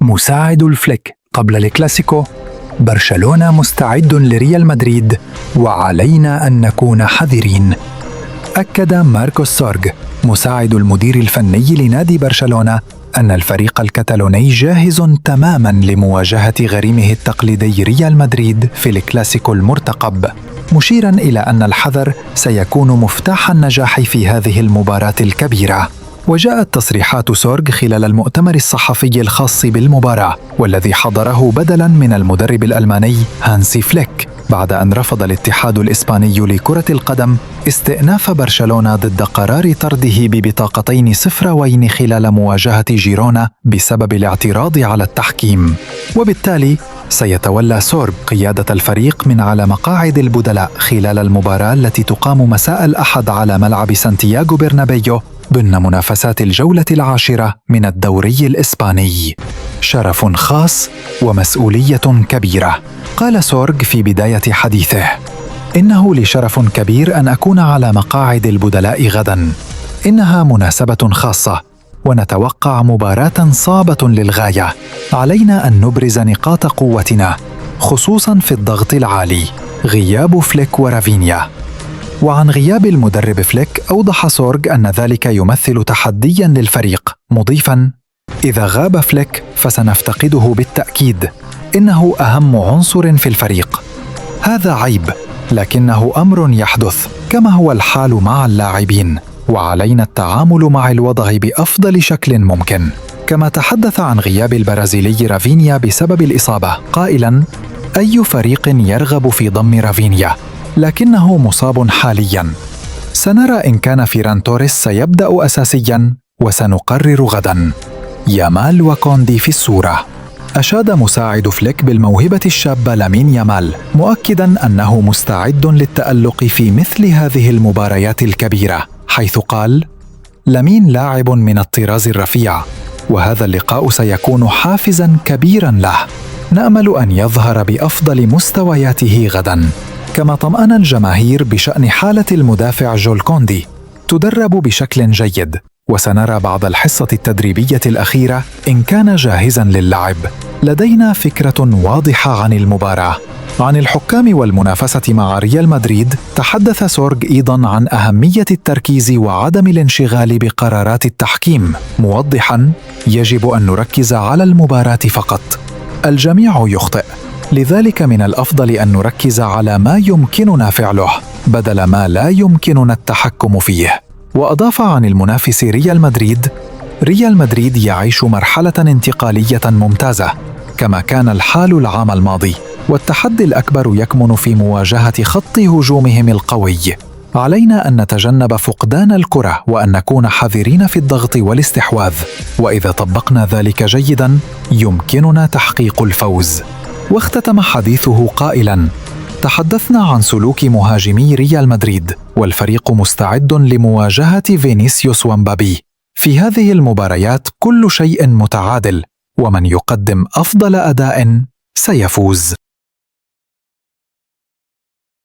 مساعد الفليك قبل الكلاسيكو: برشلونة مستعد لريال مدريد وعلينا أن نكون حذرين. أكد ماركوس سورغ مساعد المدير الفني لنادي برشلونة أن الفريق الكتالوني جاهز تماماً لمواجهة غريمه التقليدي ريال مدريد في الكلاسيكو المرتقب، مشيراً إلى أن الحذر سيكون مفتاح النجاح في هذه المباراة الكبيرة. وجاءت تصريحات سورغ خلال المؤتمر الصحفي الخاص بالمباراة، والذي حضره بدلاً من المدرب الألماني هانسي فليك، بعد أن رفض الاتحاد الإسباني لكرة القدم استئناف برشلونة ضد قرار طرده ببطاقتين صفراوين خلال مواجهة جيرونا بسبب الاعتراض على التحكيم. وبالتالي سيتولى سورغ قيادة الفريق من على مقاعد البدلاء خلال المباراة التي تقام مساء الأحد على ملعب سانتياغو برنابيو ضمن منافسات الجولة العاشرة من الدوري الإسباني. شرف خاص ومسؤولية كبيرة، قال سورغ في بداية حديثه: إنه لي شرف كبير أن أكون على مقاعد البدلاء غداً. إنها مناسبة خاصة ونتوقع مباراة صعبة للغاية. علينا أن نبرز نقاط قوتنا، خصوصاً في الضغط العالي. غياب فليك ورافينيا. وعن غياب المدرب فليك أوضح سورغ أن ذلك يمثل تحدياً للفريق، مضيفاً: إذا غاب فليك فسنفتقده بالتأكيد. إنه أهم عنصر في الفريق. هذا عيب، لكنه أمر يحدث، كما هو الحال مع اللاعبين، وعلينا التعامل مع الوضع بأفضل شكل ممكن. كما تحدث عن غياب البرازيلي رافينيا بسبب الإصابة، قائلاً: أي فريق يرغب في ضم رافينيا؟ لكنه مصاب حالياً. سنرى إن كان فيران توريس سيبدأ أساسياً، وسنقرر غداً. يامال وكوندي في الصورة. أشاد مساعد فليك بالموهبة الشابة لامين يامال، مؤكداً أنه مستعد للتألق في مثل هذه المباريات الكبيرة، حيث قال: لامين لاعب من الطراز الرفيع، وهذا اللقاء سيكون حافزاً كبيراً له. نأمل أن يظهر بأفضل مستوياته غداً. كما طمأن الجماهير بشأن حالة المدافع جول كوندي، تدرب بشكل جيد، وسنرى بعد الحصة التدريبية الأخيرة إن كان جاهزاً للعب. لدينا فكرة واضحة عن المباراة. عن الحكام والمنافسة مع ريال مدريد، تحدث سورغ أيضاً عن أهمية التركيز وعدم الانشغال بقرارات التحكيم، موضحاً: يجب أن نركز على المباراة فقط. الجميع يخطئ، لذلك من الأفضل أن نركز على ما يمكننا فعله بدل ما لا يمكننا التحكم فيه. وأضاف عن المنافس ريال مدريد: ريال مدريد يعيش مرحلة انتقالية ممتازة كما كان الحال العام الماضي، والتحدي الأكبر يكمن في مواجهة خط هجومهم القوي. علينا أن نتجنب فقدان الكرة وأن نكون حذرين في الضغط والاستحواذ، وإذا طبقنا ذلك جيداً يمكننا تحقيق الفوز. واختتم حديثه قائلاً: تحدثنا عن سلوك مهاجمي ريال مدريد، والفريق مستعد لمواجهة فينيسيوس ومبابي. في هذه المباريات كل شيء متعادل، ومن يقدم أفضل أداء سيفوز.